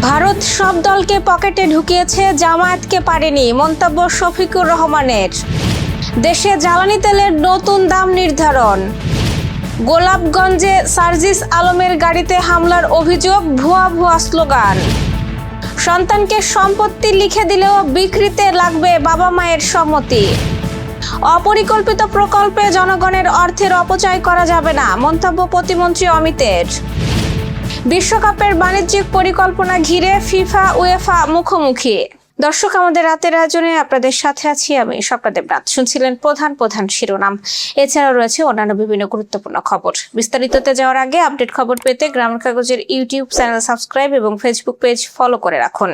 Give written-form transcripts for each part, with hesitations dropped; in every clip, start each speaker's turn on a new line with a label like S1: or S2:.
S1: ভারত সব দলকে পকেটে ঢুকিয়েছে, জামায়াতকে পারেনি, মন্তব্য শফিকুর রহমানের। দেশে জ্বালানি তেলের নতুন দাম নির্ধারণ। গোলাপগঞ্জে সার্জিস আলমের গাড়িতে হামলার অভিযোগ, ভুয়া স্লোগান। সন্তানকে সম্পত্তি লিখে দিলেও বিক্রিতে লাগবে বাবা মায়ের সম্মতি। অপরিকল্পিত প্রকল্পে জনগণের অর্থের অপচয় করা যাবে না, মন্তব্য প্রতিমন্ত্রী অমিতের। বিশ্বকাপের বাণিজ্যিক পরিকল্পনা ঘিরে ফিফা উয়েফা মুখোমুখি। দর্শক, আমাদের রাতের আয়োজনে আপনাদের সাথে আছি আমি স্বপ্না দেবনাথ। শুনছিলেন প্রধান শিরোনাম। এছাড়াও রয়েছে অন্যান্য বিভিন্ন গুরুত্বপূর্ণ খবর। বিস্তারিততে যাওয়ার আগে আপডেট খবর পেতে গ্রামের কাগজের ইউটিউব চ্যানেল সাবস্ক্রাইব এবং ফেসবুক পেজ ফলো করে রাখুন।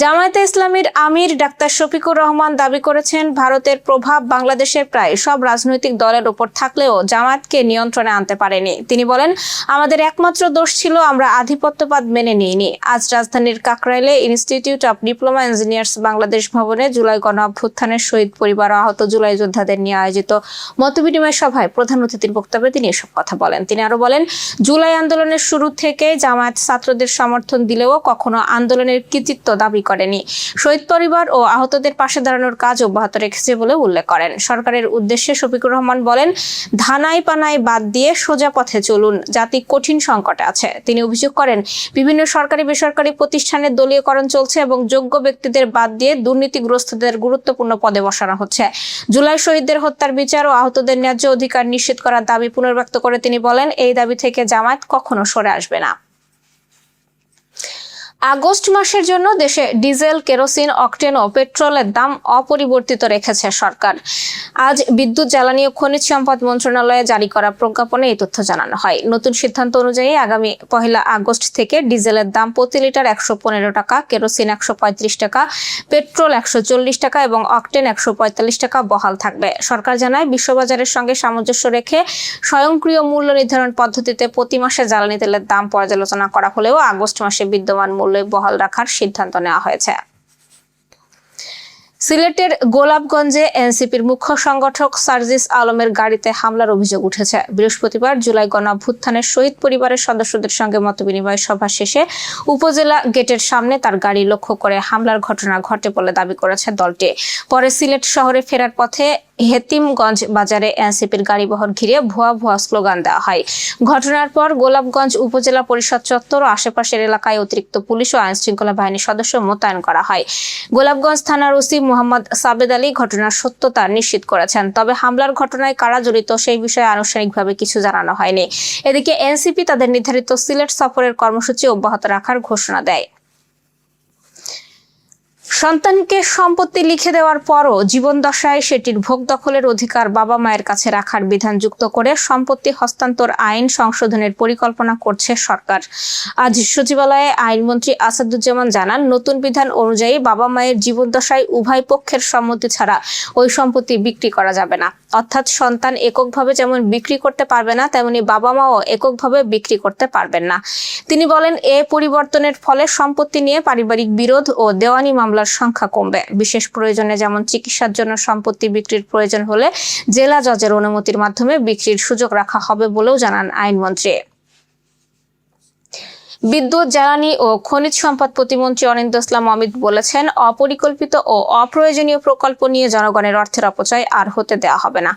S1: জামায়াতে ইসলামীর আমির ডাক্তার শফিকুর রহমান দাবি করেছেন, ভারতের প্রভাব বাংলাদেশের প্রায় সব রাজনৈতিক দলের উপর থাকলেও জামায়াতকে নিয়ন্ত্রণে আনতে পারেনি। তিনি বলেন, আমাদের একমাত্র দোষ ছিল আমরা আধিপত্যবাদ মেনে নিইনি। আজ রাজধানীর কাকরাইলে institute of diploma engineers Bangladesh ভবনে জুলাই গণ অভ্যুত্থানের শহীদ পরিবার ও আহত জুলাই যোদ্ধাদের নিয়ে আয়োজিত মতবিনিময় সভায় প্রধান অতিথির বক্তব্যে তিনি এসব কথা বলেন। তিনি আরো বলেন, জুলাই আন্দোলনের শুরু থেকে জামায়াত ছাত্রদের সমর্থন দিলেও কখনো আন্দোলনের কৃতিত্ব দাবি করেনি। শহীদ পরিবার ও আহতদের পাশে দাঁড়ানোর কাজ অব্যাহত রেখেছে বলে উল্লেখ করেন। সরকারের উদ্দেশ্যে শফিকুর রহমান বলেন, ধানাই পানাই বাদ দিয়ে সোজা পথে চলুন, জাতি কঠিন সংকটে আছে। তিনি অভিযোগ করেন, বিভিন্ন সরকারি বেসরকারি প্রতিষ্ঠানের দলীয়করণ চলছে এবং যোগ্য ব্যক্তিদের বাদ দিয়ে দুর্নীতিগ্রস্তদের গুরুত্বপূর্ণ পদে বসানো হচ্ছে। জুলাই শহীদদের হত্যার বিচার ও আহতদের ন্যায্য অধিকার নিশ্চিত করার দাবি পুনর্ব্যক্ত করে তিনি বলেন, এই দাবি থেকে জামায়াত কখনো সরে আসবে না। আগস্ট মাসের জন্য দেশে ডিজেল, কেরোসিন, অকটেন ও পেট্রোলের দাম অপরিবর্তিত রেখেছে সরকার। আজ বিদ্যুৎ, জ্বালানি ও খনিজ সম্পদ মন্ত্রণালয়ে জারি করা প্রজ্ঞাপনে এই তথ্য জানানো হয়। নতুন সিদ্ধান্ত অনুযায়ী আগামী 1 আগস্ট থেকে ডিজেলের দাম প্রতি লিটার 115 টাকা, কেরোসিন 135 টাকা, পেট্রোল 140 টাকা এবং অকটেন 145 টাকা বহাল থাকবে। সরকার জানায়, বিশ্ববাজারের সঙ্গে সামঞ্জস্য রেখে স্বয়ংক্রিয় মূল্য নির্ধারণ পদ্ধতিতে প্রতি মাসে জ্বালানি তেলের দাম পর্যালোচনা করা হলেও আগস্ট মাসে বিদ্যমান মূল্য বহাল রাখার সিদ্ধান্ত নেওয়া হয়েছে। সিলেটের গোলাপগঞ্জে এনসিপির মুখ্য সংগঠক সার্জিস আলমের গাড়িতে হামলার অভিযোগ উঠেছে। বৃহস্পতিবার জুলাই গণ অভ্যুত্থানের শহীদ পরিবারের সদস্যদের সঙ্গে মতবিনিময় সভা শেষে উপজেলা গেটের সামনে তার গাড়ি লক্ষ্য করে হামলার ঘটনা ঘটে বলে দাবি করেছে দলটি। পরে সিলেট শহরে ফেরার পথে হেতিমগঞ্জ বাজারে এনসিপির গাড়িবহর ঘিরে ভুয়া স্লোগান দেওয়া হয়। ঘটনার পর গোলাপগঞ্জ উপজেলা পরিষদ চত্বর ও আশেপাশের এলাকায় অতিরিক্ত পুলিশ ও আইনশৃঙ্খলা বাহিনীর সদস্য মোতায়েন করা হয়। গোলাপগঞ্জ থানার ওসি মোহাম্মদ সাবেদ আলী ঘটনার সত্যতা নিশ্চিত করেছেন, তবে হামলার ঘটনায় কারা জড়িত সেই বিষয়ে আনুষ্ঠানিকভাবে কিছু জানানো হয়নি। এদিকে এনসিপি তাদের নির্ধারিত সিলেট সফরের কর্মসূচি অব্যাহত রাখার ঘোষণা দেয়। সন্তানকে সম্পত্তি লিখে দেওয়ার পরও জীবনদশায় সেটির ভোগ দখলের অধিকার বাবা মায়ের কাছে রাখার বিধান যুক্ত করে সম্পত্তি হস্তান্তর আইন সংশোধনের পরিকল্পনা করছে সরকার। আজ সচিবালয়ে আইনমন্ত্রী আসাদুজ্জামান জানান, নতুন বিধান অনুযায়ী বাবা মায়ের জীবনদশায় উভয় পক্ষের সম্মতি ছাড়া ওই সম্পত্তি বিক্রি করা যাবে না। অর্থাৎ সন্তান এককভাবে যেমন বিক্রি করতে পারবে না, তেমনি বাবা মাও এককভাবে বিক্রি করতে পারবেন না। তিনি বলেন, এ পরিবর্তনের ফলে সম্পত্তি নিয়ে পারিবারিক বিরোধ ও দেওয়ানি মামলার সংখ্যা কমবে। বিশেষ প্রয়োজনে যেমন চিকিৎসার জন্য সম্পত্তি বিক্রির প্রয়োজন হলে জেলা জজের অনুমতির মাধ্যমে বিক্রির সুযোগ রাখা হবে বলেও জানান আইনমন্ত্রী। বিদ্যুৎ, জ্বালানি ও খনিজ সম্পদ প্রতিমন্ত্রী অনিন্দ ইসলাম অমিত বলেছেন, অপরিকল্পিত ও অপ্রয়োজনীয় প্রকল্প নিয়ে জনগণের অর্থের অপচয় আর হতে দেওয়া হবে না।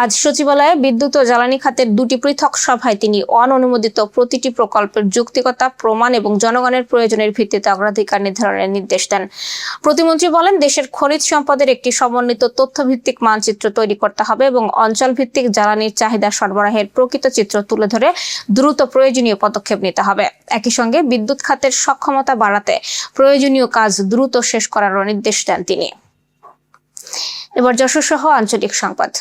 S1: আজ সচিবালয়ে বিদ্যুৎ ও জ্বালানি খাতের 2টি পৃথক সভায় তিনি অননুমোদিত প্রতিটি প্রকল্পের যৌক্তিকতা প্রমাণ এবং জনগণের প্রয়োজনের ভিত্তিতে অগ্রাধিকার নির্ধারণের নির্দেশ দেন। প্রতিমন্ত্রী বলেন, দেশের খনিজ সম্পদের একটি সমন্বিত তথ্যভিত্তিক মানচিত্র তৈরি করতে হবে এবং অঞ্চল ভিত্তিক জ্বালানির চাহিদা সরবরাহের প্রকৃত চিত্র তুলে ধরে দ্রুত প্রয়োজনীয় পদক্ষেপ নিতে হবে। একই সঙ্গে বিদ্যুৎ খাতের সক্ষমতা বাড়াতে প্রয়োজনীয় কাজ দ্রুত শেষ করারও নির্দেশ দেন তিনি। এবার যশোর সহ আঞ্চলিক সংবাদ।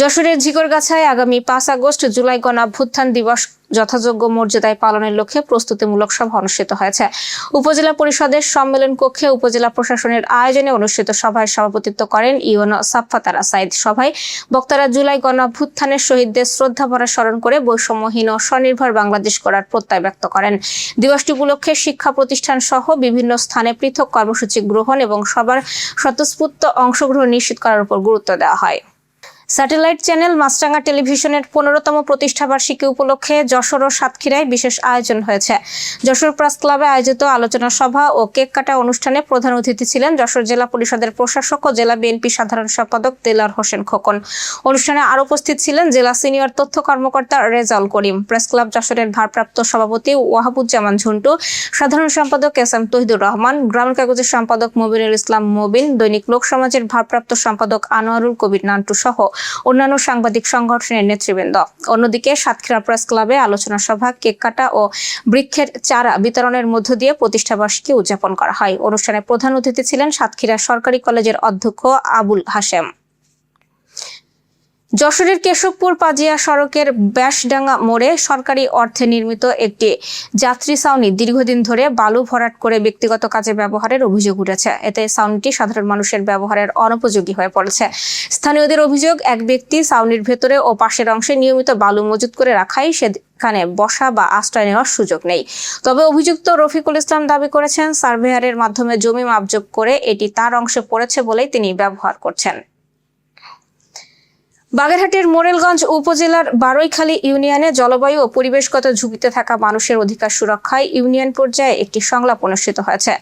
S1: যশোরের ঝিকরগাছায় আগামী 5 আগস্ট জুলাই গণ অভ্যুত্থান দিবস যথাযোগ্য মর্যাদায় পালনের লক্ষ্যে প্রস্তুতিমূলক সভা অনুষ্ঠিত হয়েছে। উপজেলা পরিষদের সম্মেলন কক্ষে উপজেলা প্রশাসনের আয়োজনে অনুষ্ঠিত সভায় সভাপতিত্ব করেন ইউনো সাফফাতারা সাইদ। সভায় বক্তারা জুলাই গণ অভ্যুত্থানের শহীদদের শ্রদ্ধাভরা স্মরণ করে বৈষম্যহীন ও স্বনির্ভর বাংলাদেশ গড়ার প্রত্যয় ব্যক্ত করেন। দিবসটি উপলক্ষে শিক্ষা প্রতিষ্ঠান সহ বিভিন্ন স্থানে পৃথক কর্মসূচি গ্রহণ এবং সবার স্বতঃস্ফূর্ত অংশগ্রহণ নিশ্চিত করার উপর গুরুত্ব দেওয়া হয়। স্যাটেলাইট চ্যানেল মাছরাঙা টেলিভিশনের 15তম প্রতিষ্ঠাবার্ষিকী উপলক্ষে যশোর ও সাতক্ষীরায় বিশেষ আয়োজন হয়েছে। যশোর প্রেস ক্লাবে আয়োজিত আলোচনা সভা ও কেক কাটা অনুষ্ঠানে প্রধান অতিথি ছিলেন যশোর জেলা পরিষদের প্রশাসক ও জেলা বিএনপি সাধারণ সম্পাদক দেলাওয়ার হোসেন খোকন। অনুষ্ঠানে আরও উপস্থিত ছিলেন জেলা সিনিয়র তথ্য কর্মকর্তা রেজাউল করিম, প্রেস ক্লাব যশোরের ভারপ্রাপ্ত সভাপতি ওয়াহাবুজ্জামান ঝন্টু, সাধারণ সম্পাদক এস.এম. তহিদুর রহমান, গ্রামীণ কাগজের সম্পাদক মুবিনুল ইসলাম মুবিন, দৈনিক লোক সমাজের ভারপ্রাপ্ত সম্পাদক আনোয়ারুল কবির নান্টু সহ অন্যান্য সাংবাদিক সংগঠনের নেতৃবৃন্দ। অন্যদিকে সাতক্ষীরা প্রেস ক্লাবে আলোচনা সভা, কেক কাটা ও বৃক্ষের চারা বিতরণের মধ্য দিয়ে প্রতিষ্ঠাবার্ষিকী উদযাপন করা হয়। অনুষ্ঠানে প্রধান অতিথি ছিলেন সাতক্ষীরা সরকারি কলেজের অধ্যক্ষ আবুল হাশেম। যশোরের কেশবপুর পাজিয়া সড়কের ব্যাসডাঙ্গা মোড়ে সরকারি অর্থে নির্মিত একটি যাত্রী ছাউনি দীর্ঘদিন ধরে বালু ভরাট করে ব্যক্তিগত কাজে ব্যবহারের অভিযোগ উঠেছে। এতে ছাউনিটি সাধারণ মানুষের ব্যবহারের অনুপযোগী হয়ে পড়েছে। স্থানীয়দের অভিযোগ, এক ব্যক্তি ছাউনির ভেতরে ও পাশের অংশে নিয়মিত বালু মজুত করে রাখায় সেখানে বসা বা আশ্রয় নেওয়ার সুযোগ নেই। তবে অভিযুক্ত রফিকুল ইসলাম দাবি করেছেন, সার্ভেয়ারের মাধ্যমে জমি মাপজোক করে এটি তার অংশে পড়েছে বলেই তিনি ব্যবহার করছেন। বাগেরহাটের মোরেলগঞ্জ উপজেলার বারৈখালী ইউনিয়নে জলবায়ু ও পরিবেশগত ঝুঁকিতে থাকা মানুষের অধিকার সুরক্ষায় ইউনিয়ন পর্যায়ে একটি সংলাপ অনুষ্ঠিত হয়েছে।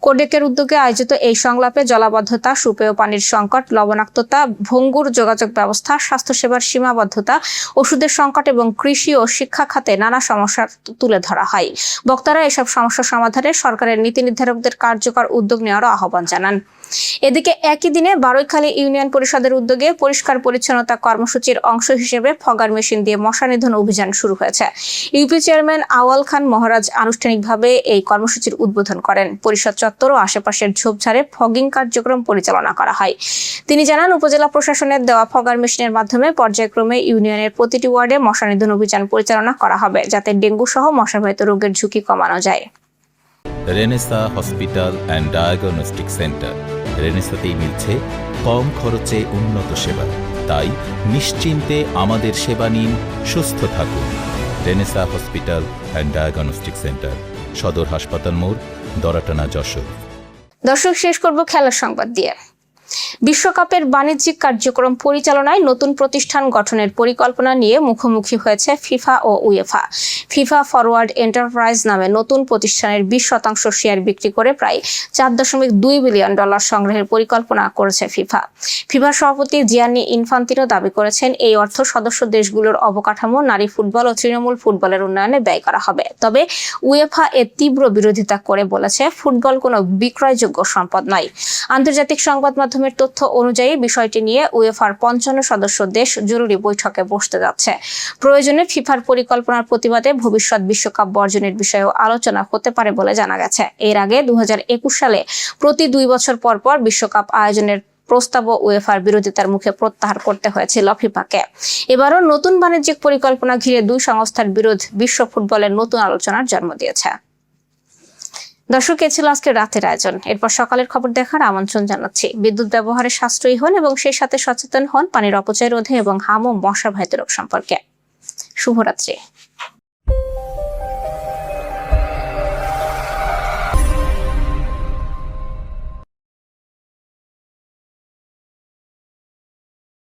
S1: কোডেকের উদ্যোগে আয়োজিত এই সংলাপে জলাবদ্ধতা, সুপেয় পানির সংকট, লবণাক্ততা, ভঙ্গুর যোগাযোগ ব্যবস্থা, স্বাস্থ্যসেবার সীমাবদ্ধতা, ওষুধের সংকট এবং কৃষি ও শিক্ষা খাতে নানা সমস্যা তুলে ধরা হয়। বক্তারা এসব সমস্যা সমাধানে সরকারের নীতি নির্ধারকদের কার্যকর উদ্যোগ নেওয়ারও আহ্বান জানান। এদিকে একই দিনে বারৈখালী ইউনিয়ন পরিষদের উদ্যোগে পরিষ্কার পরিচ্ছন্নতা কর্মসূচির অংশ হিসেবে ফগার মেশিন দিয়ে মশা নিধন অভিযান শুরু হয়েছে। ইউপি চেয়ারম্যান আওয়াল খান মহারাজ আনুষ্ঠানিকভাবে এই কর্মসূচির উদ্বোধন করেন। পরিষদ চত্বর ও আশেপাশের ঝোপঝাড়ে ফগিং কার্যক্রম পরিচালনা করা হয়। তিনি জানান, উপজেলা প্রশাসনের দেওয়া ফগার মেশিনের মাধ্যমে পর্যায়ক্রমে ইউনিয়নের প্রতিটি ওয়ার্ডে মশা নিধন অভিযান পরিচালনা করা হবে, যাতে ডেঙ্গু সহ মশাবাহিত রোগের ঝুঁকি কমানো যায়।
S2: Renaissance hospital and diagnostic centre. রেনেসাতেই মিলছে কম খরচে উন্নত সেবা। তাই নিশ্চিন্তে আমাদের সেবা নিন, সুস্থ থাকুন। Renaissance hospital and diagnostic centre, সদর হাসপাতাল মোড়, দরাটানা, যশোর।
S1: দর্শক, শেষ করব খেলার সংবাদ দিয়ে। বিশ্বকাপের বাণিজ্যিক কার্যক্রম পরিচালনায় নতুন প্রতিষ্ঠান গঠনের পরিকল্পনা নিয়ে মুখোমুখি হয়েছে ফিফা ও উয়েফা। ফিফা ফরওয়ার্ড এন্টারপ্রাইজ নামে নতুন প্রতিষ্ঠানের 20% শেয়ার বিক্রি করে প্রায় $4.2 বিলিয়ন সংগ্রহের পরিকল্পনা করেছে ফিফা। ফিফার সভাপতি জিয়ান্নি ইনফান্তিনো দাবি করেছেন, এই অর্থ সদস্য দেশগুলোর অবকাঠামো, নারী ফুটবল ও তৃণমূল ফুটবলের উন্নয়নে ব্যয় করা হবে। তবে উয়েফা এর তীব্র বিরোধিতা করে বলেছে, ফুটবল কোনো বিক্রয়যোগ্য সম্পদ নয়। আন্তর্জাতিক সংবাদ মাধ্যমের তথ্য অনুযায়ী বিষয়টি নিয়ে উয়েফার 55 সদস্য দেশ জরুরি বৈঠকে বসতে যাচ্ছে। প্রয়োজনে ফিফার পরিকল্পনার প্রতিবাদে ভবিষ্যৎ বিশ্বকাপ বর্জনের বিষয়েও আলোচনা হতে পারে বলে জানা গেছে। এর আগে 2021 সালে প্রতি 2 বছর পর পর বিশ্বকাপ আয়োজনের প্রস্তাব উয়েফার বিরোধিতার মুখে প্রত্যাহার করতে হয়েছিল ফিফাকে। এবারও নতুন বাণিজ্যিক পরিকল্পনা ঘিরে দুই সংস্থার বিরোধ বিশ্ব ফুটবলের নতুন আলোচনার জন্ম দিয়েছে। দর্শক, এ ছিল আজকের রাতের আয়োজন। এরপর সকালের খবর দেখার আমন্ত্রণ জানাচ্ছি। বিদ্যুৎ ব্যবহারে সাশ্রয়ী হন এবং সেই সাথে সচেতন হন পানির অপচয় রোধে এবং হাম ও মশাবাহিত রোগ সম্পর্কে। শুভরাত্রি।